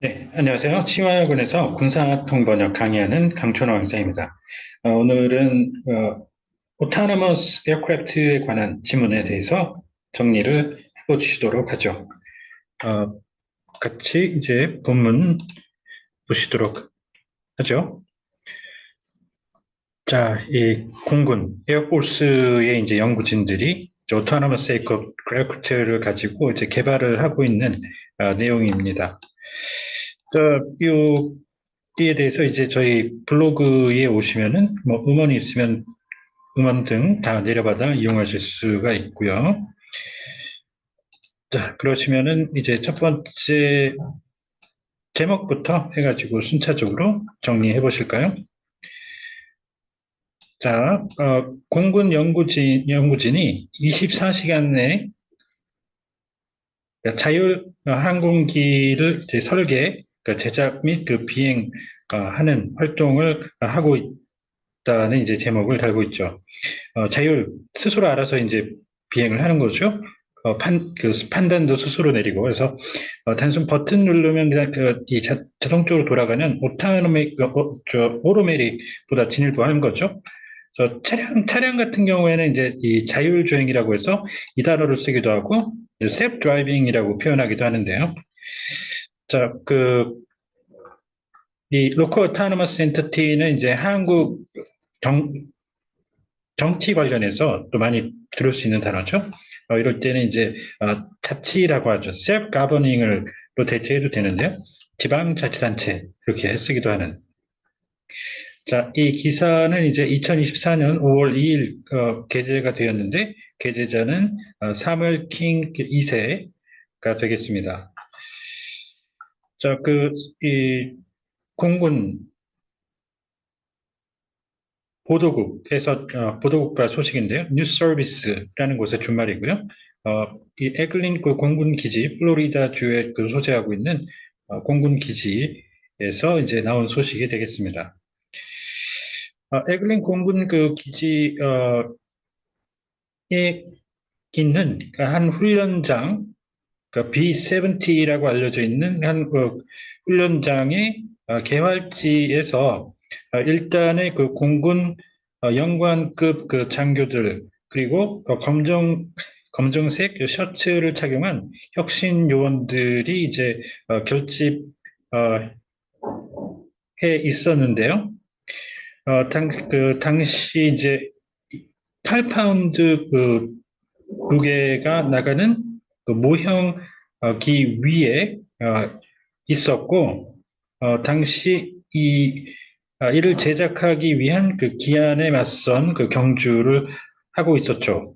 네, 안녕하세요. 치화여군에서 군사통번역 강의하는 강촌호 강사입니다. 오늘은 autonomous aircraft에 관한 지문에 대해서 정리를 해보시도록 하죠. 어, 같이 이제 본문 보시도록 하죠. 자, 이 공군, 에어포스의 이제 연구진들이 autonomous aircraft를 가지고 이제 개발을 하고 있는 내용입니다. 여기에 대해서 이제 저희 블로그에 오시면은 뭐 음원이 있으면 음원 등 다 내려받아 이용하실 수가 있고요. 자, 그러시면은 이제 첫 번째 제목부터 해가지고 순차적으로 정리해 보실까요? 자, 공군 연구진이 24시간 내에 자율 항공기를 이제 설계, 제작 및 그 비행 하는 활동을 하고 있다는 이제 제목을 달고 있죠. 스스로 알아서 이제 비행을 하는 거죠. 판단도 스스로 내리고, 그래서, 단순 버튼 누르면 그냥 자동적으로 돌아가는 오토메릭보다 진일보 하는 거죠. 그래서 차량 같은 경우에는 이제 이 자율주행이라고 해서 이 단어를 쓰기도 하고, 셀프 드라이빙이라고 표현하기도 하는데요. 자, 이 로컬 오토노머스 엔터티는 이제 한국 정, 정치 관련해서 또 많이 들을 수 있는 단어죠. 이럴 때는 이제 자치라고 하죠. 셀프 가버닝을 로 대체해도 되는데요. 지방자치단체 이렇게 쓰기도 하는. 자, 이 기사는 이제 2024년 5월 2일 게재가 되었는데 게재자는 사무엘 킹 2세가 되겠습니다. 자, 이 공군 보도국가 소식인데요. 뉴스 서비스라는 곳의 준말이고요. 이 에글린 그 공군 기지, 플로리다주에 그 소재하고 있는 공군 기지에서 이제 나온 소식이 되겠습니다. 에글린 공군 그 기지에 있는 한 훈련장, B-70라고 알려져 있는 한 훈련장의 개활지에서 일단의 그 공군 영관급 그 장교들 그리고 검정색 그 셔츠를 착용한 혁신 요원들이 이제 결집해 있었는데요. 당시 이제 8파운드 무게가 나가는 그 모형 기 위에 있었고, 당시 이를 제작하기 위한 그 기한에 맞선 그 경주를 하고 있었죠.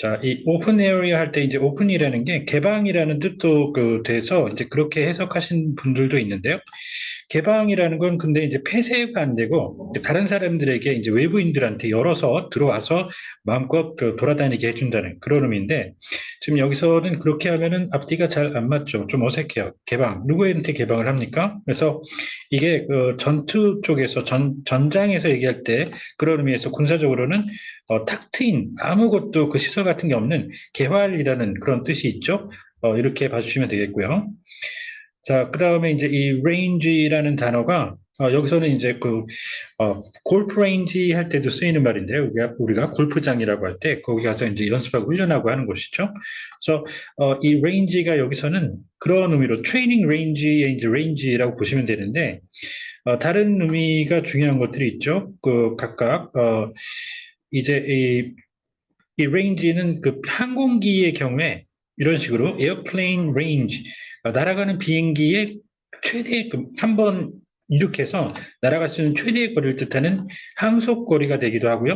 자, 이 오픈 에어리어 할 때 이제 오픈이라는 게 개방이라는 뜻도 돼서 이제 그렇게 해석하신 분들도 있는데요. 개방이라는 건 근데 이제 폐쇄가 안 되고 다른 사람들에게 이제 외부인들한테 열어서 들어와서 마음껏 돌아다니게 해준다는 그런 의미인데 지금 여기서는 그렇게 하면은 앞뒤가 잘 안 맞죠. 좀 어색해요. 개방. 누구한테 개방을 합니까? 그래서 이게 그 전투 쪽에서 전장에서 얘기할 때 그런 의미에서 군사적으로는 탁 트인 아무것도 그 시설 같은 게 없는 개활이라는 그런 뜻이 있죠. 이렇게 봐주시면 되겠고요. 자, 그 다음에 이제 이 range라는 단어가 여기서는 이제 골프 레인지 할 때도 쓰이는 말인데요. 우리가 골프장이라고 할 때 거기 가서 이제 연습하고 훈련하고 하는 곳이죠. 그래서 이 range가 여기서는 그런 의미로 트레이닝 레인지의 이제 range라고 보시면 되는데 다른 의미가 중요한 것들이 있죠. 각각 이제 이 range는 그 항공기의 경우에 이런 식으로 airplane range 날아가는 비행기의 최대 한 번 이륙해서 날아갈 수 있는 최대의 거리를 뜻하는 항속 거리가 되기도 하고요.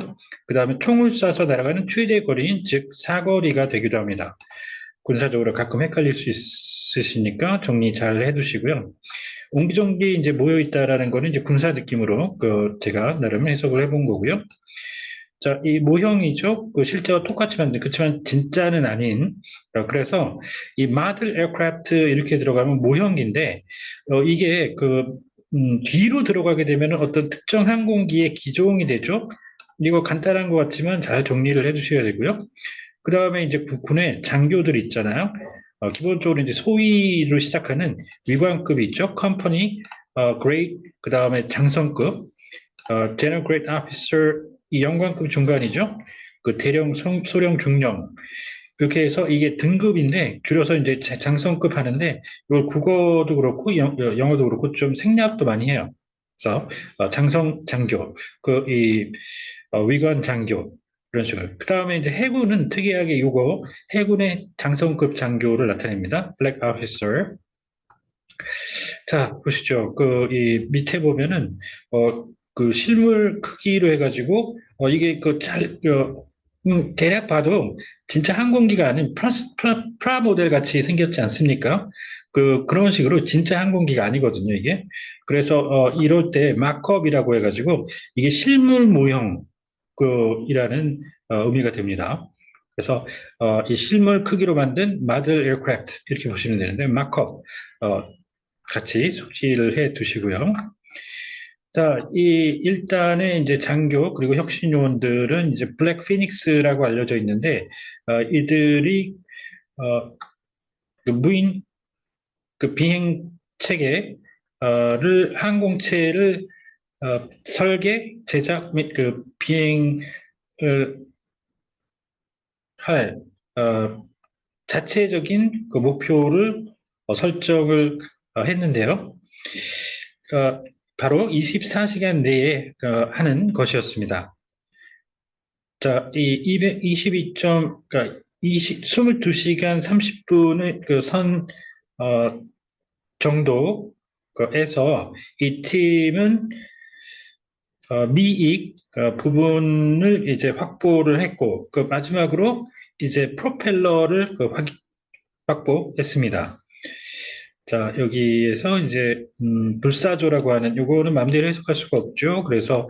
그 다음에 총을 쏴서 날아가는 최대 거리인 즉 사거리가 되기도 합니다. 군사적으로 가끔 헷갈릴 수 있으시니까 정리 잘 해두시고요. 옹기종기 이제 모여 있다라는 거는 이제 군사 느낌으로 제가 나름 해석을 해본 거고요. 자, 이 모형이죠. 실제와 똑같이 만든, 그렇지만 진짜는 아닌. 그래서 이 마들 에어크래프트 이렇게 들어가면 모형인데, 이게 뒤로 들어가게 되면 어떤 특정 항공기의 기종이 되죠. 이거 간단한 것 같지만 잘 정리를 해 주셔야 되고요. 그 다음에 이제 군의 장교들 있잖아요. 기본적으로 이제 소위로 시작하는 위관급이 있죠. 컴퍼니, grade, 그 다음에 장성급, general grade officer, 이 영관급 중간이죠. 그 대령, 소령, 중령. 이렇게 해서 이게 등급인데 줄여서 이제 장성급 하는데 이걸 국어도 그렇고 영어도 그렇고 좀 생략도 많이 해요. 그래서 장성 장교, 위관 장교 이런 식으로. 그 다음에 이제 해군은 특이하게 이거 해군의 장성급 장교를 나타냅니다. Flag Officer. 자, 보시죠. 이 밑에 보면은, 그 실물 크기로 해가지고, 이게 대략 봐도 진짜 항공기가 아닌 프라모델 같이 생겼지 않습니까? 그런 식으로 진짜 항공기가 아니거든요, 이게. 그래서, 이럴 때 마크업이라고 해가지고, 이게 실물 모형, 이라는 의미가 됩니다. 그래서, 이 실물 크기로 만든 마들 에어크래프트, 이렇게 보시면 되는데, 마크업, 같이 숙지를 해 두시고요. 자, 일단에 이제 장교 그리고 혁신 요원들은 이제 블랙 피닉스라고 알려져 있는데, 이들이 그 무인 비행 체계를 항공체를 설계, 제작 및 비행을 할 자체적인 목표를 설정을 했는데요. 바로 24시간 내에 하는 것이었습니다. 자, 이 22시간 30분의 정도에서 이 팀은 미익 부분을 이제 확보를 했고, 마지막으로 이제 프로펠러를 확보했습니다. 자, 여기에서 이제 불사조라고 하는 요거는 마음대로 해석할 수가 없죠. 그래서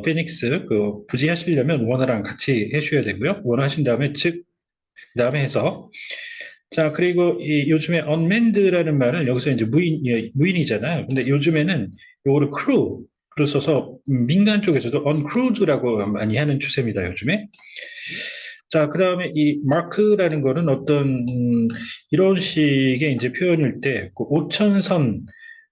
피닉스 굳이 하시려면 원어랑 같이 해주셔야 되고요. 원어 하신 다음에 그다음에 해서 자, 그리고 요즘에 unmanned라는 말은 여기서 이제 무인이잖아요. 근데 요즘에는 요거를 crew로 써서 민간 쪽에서도 uncrewed라고 많이 하는 추세입니다. 요즘에. 자, 그 다음에 이 마크라는 거는 어떤 이런 식의 이제 표현일 때, 오천선,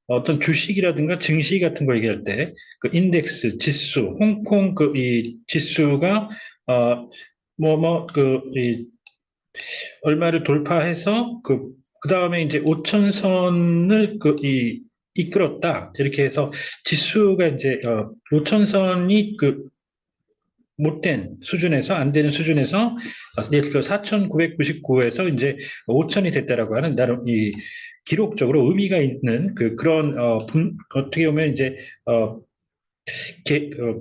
어떤 주식이라든가 증시 같은 거 얘기할 때, 인덱스, 지수, 홍콩 이 지수가, 얼마를 돌파해서 그 다음에 이제 오천선을 이끌었다. 이렇게 해서 지수가 이제, 오천선이 못된 수준에서 안 되는 수준에서 예를 들어 4,999에서 이제 5,000이 됐다라고 하는 나름 이 기록적으로 의미가 있는 그런 어떻게 보면 이제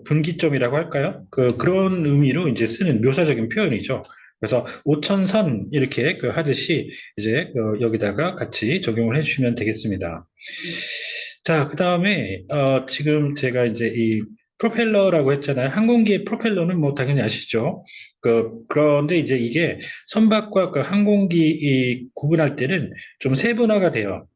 분기점이라고 할까요? 그런 의미로 이제 쓰는 묘사적인 표현이죠. 그래서 5,000선 이렇게 하듯이 이제 여기다가 같이 적용을 해주시면 되겠습니다. 자, 그 다음에 지금 제가 이제 이 프로펠러라고 했잖아요. 항공기의 프로펠러는 뭐 당연히 아시죠. 그런데 이제 이게 선박과 항공기 구분할 때는 좀 세분화가 돼요.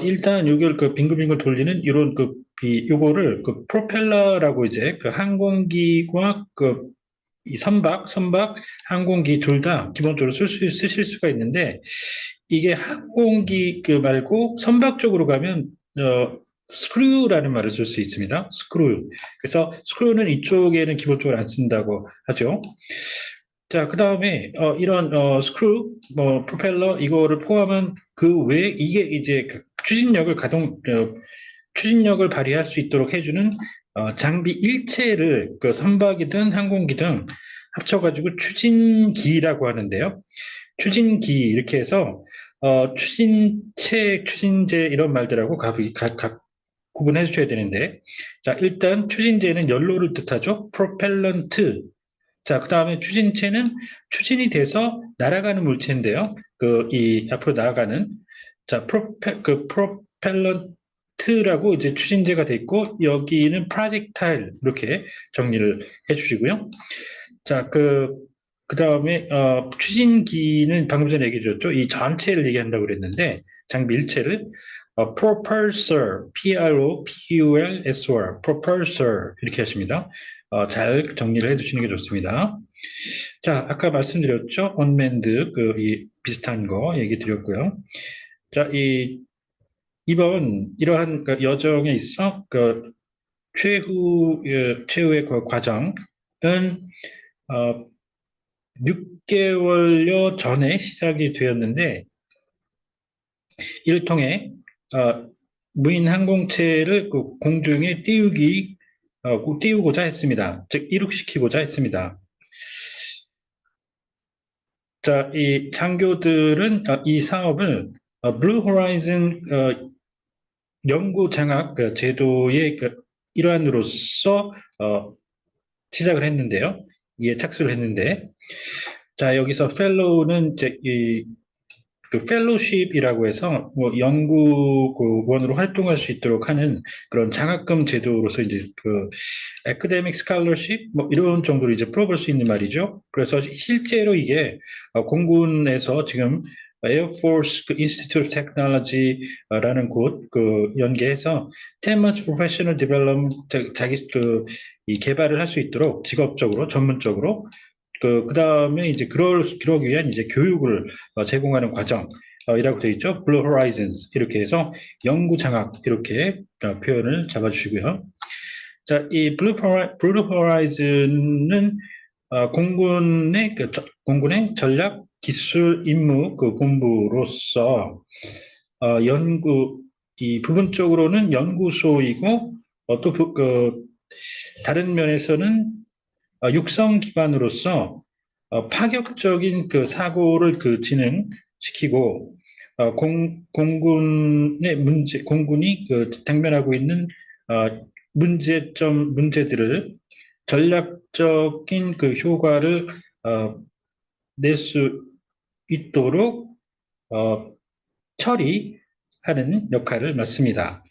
일단 이걸 빙글빙글 돌리는 이런 요거를 프로펠러라고 이제 항공기와 이 선박, 항공기 둘 다 기본적으로 쓰실 수가 있는데 이게 항공기 말고 선박 쪽으로 가면 스크류라는 말을 쓸 수 있습니다. 스크류. 그래서 스크류는 이쪽에는 기본적으로 안 쓴다고 하죠. 자, 그 다음에 이런 스크류, 프로펠러 이거를 포함한 그 외에 이게 이제 추진력을 발휘할 수 있도록 해주는 장비 일체를 선박이든 항공기든 합쳐가지고 추진기라고 하는데요. 추진기 이렇게 해서 추진체, 추진제 이런 말들하고 각 구분해 주셔야 되는데 자, 일단 추진제는 연료를 뜻하죠. 프로펠런트. 자, 그 다음에 추진체는 추진이 돼서 날아가는 물체인데요. 앞으로 나아가는 자, 프로펠런트라고 이제 추진제가 돼 있고 여기는 프로젝타일 이렇게 정리를 해 주시고요. 자, 그 다음에 추진기는 방금 전에 얘기해 드렸죠. 이 전체를 얘기한다고 그랬는데 장비 일체를 propulsor, propulsor, propulsor 이렇게 하십니다. 잘 정리를 해 두시는 게 좋습니다. 자, 아까 말씀드렸죠? 언맨드, 이 비슷한 거 얘기 드렸고요. 자, 이번 이러한 그 여정에 있어 최후의 그 과정은 어, 6개월여 전에 시작이 되었는데 이를 통해 어, 무인 항공체를 그 공중에 띄우고자 했습니다. 즉 이륙시키고자 했습니다. 자, 이 장교들은 이 사업을 블루 호라이즌 연구 장학 제도의 일환으로서 시작을 했는데요. 이에 착수를 했는데, 자, 여기서 펠로우는 이제 그 펠로십이라고 해서 뭐 연구원으로 활동할 수 있도록 하는 그런 장학금 제도로서 이제 그 에카데믹 스칼러십 뭐 이런 정도로 이제 풀어볼 수 있는 말이죠. 그래서 실제로 이게 공군에서 지금 에어포스 인스티튜트 오브 테크놀로지라는 곳 연계해서 10 months professional development 자기 이 개발을 할 수 있도록 직업적으로 전문적으로 그다음에 이제 그러기 위한 이제 교육을 제공하는 과정이라고 되어 있죠. Blue Horizons 이렇게 해서 연구 장학 이렇게 표현을 잡아주시고요. 자, 이 Blue Horizon은 공군의 전략 기술 임무 본부로서 이 부분적으로는 연구소이고 다른 면에서는 육성 기관으로서 파격적인 그 사고를 진행시키고 공군이 당면하고 있는 문제들을 전략적인 그 효과를 낼 수 있도록 처리하는 역할을 맡습니다.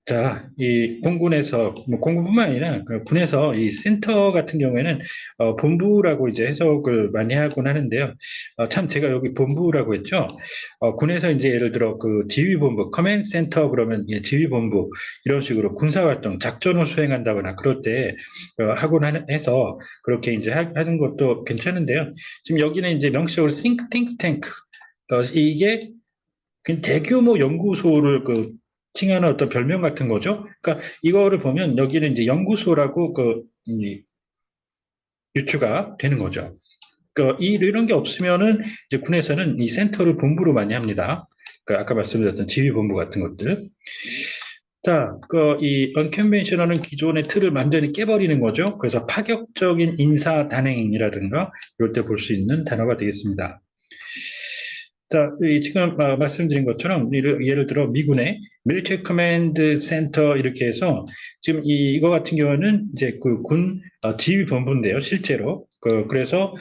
자, 이 공군에서, 뭐 공군뿐만 아니라 그 군에서 이 센터 같은 경우에는 본부라고 이제 해석을 많이 하곤 하는데요. 참 제가 여기 본부라고 했죠. 군에서 이제 예를 들어 그 지휘본부, 커맨드 센터 그러면 예, 지휘본부 이런 식으로 군사활동, 작전을 수행한다거나 그럴 때 해서 그렇게 이제 하는 것도 괜찮은데요. 지금 여기는 이제 명시적으로 탱크, 이게 그 대규모 연구소를 칭하는 어떤 별명 같은 거죠. 그러니까 이거를 보면 여기는 이제 연구소라고 유추가 되는 거죠. 그러니까 이런 게 없으면은 이제 군에서는 이 센터를 본부로 많이 합니다. 그러니까 아까 말씀드렸던 지휘본부 같은 것들. 자, 이 언컨벤셔널은 기존의 틀을 완전히 깨버리는 거죠. 그래서 파격적인 인사 단행이라든가 이럴 때 볼 수 있는 단어가 되겠습니다. 자, 지금 말씀드린 것처럼 예를 들어 미군의 Military Command Center 이렇게 해서 지금 이거 같은 경우는 이제 그 군 지휘본부인데요, 실제로. 그래서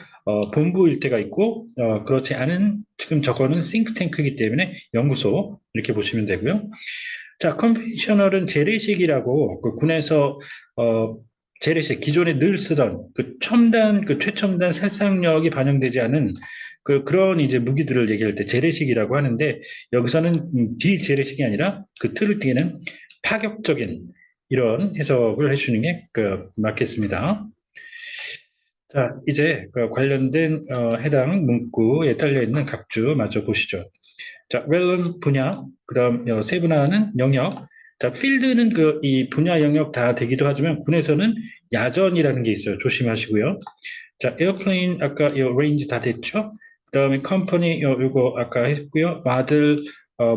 본부일 때가 있고 그렇지 않은 지금 저거는 싱크탱크이기 때문에 연구소 이렇게 보시면 되고요. 자, 컨벤셔널은 재래식이라고 군에서 재래식 기존에 늘 쓰던 최첨단 살상력이 반영되지 않은 그런 이제 무기들을 얘기할 때 재래식이라고 하는데 여기서는 비재래식이 아니라 그 틀을 띠는 파격적인 이런 해석을 해주는 게 맞겠습니다. 자, 이제 관련된 해당 문구에 딸려 있는 각주 마저 보시죠. 자, relevant 분야, 그다음 세분화하는 영역. 자, 필드는 이 분야 영역 다 되기도 하지만 군에서는 야전이라는 게 있어요. 조심하시고요. 자, 에어플레인 아까 레인지 다 됐죠? 그다음에 컴퍼니 요거 아까 했고요. 마들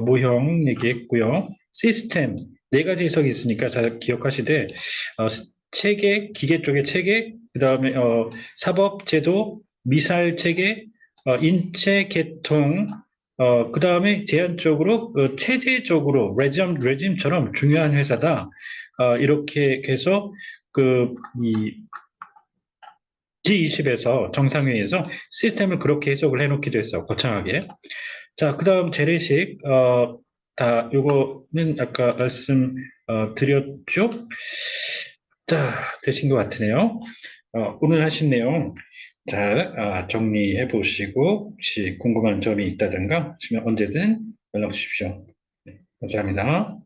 모형 얘기했고요. 시스템 네 가지 해석이 있으니까 잘 기억하시되 체계 기계 쪽의 체계 그다음에 사법 제도 미사일 체계 인체 계통 그다음에 제한적으로 체제적으로 레짐처럼 중요한 회사다. 이렇게 해서 이 G20에서 정상회의에서 시스템을 그렇게 해석을 해놓기도 했어, 거창하게. 자, 그 다음 재래식, 요거는 아까 말씀 드렸죠? 자, 되신 것 같으네요. 오늘 하신 내용 잘 정리해 보시고, 혹시 궁금한 점이 있다든가, 하시면 언제든 연락 주십시오. 네, 감사합니다.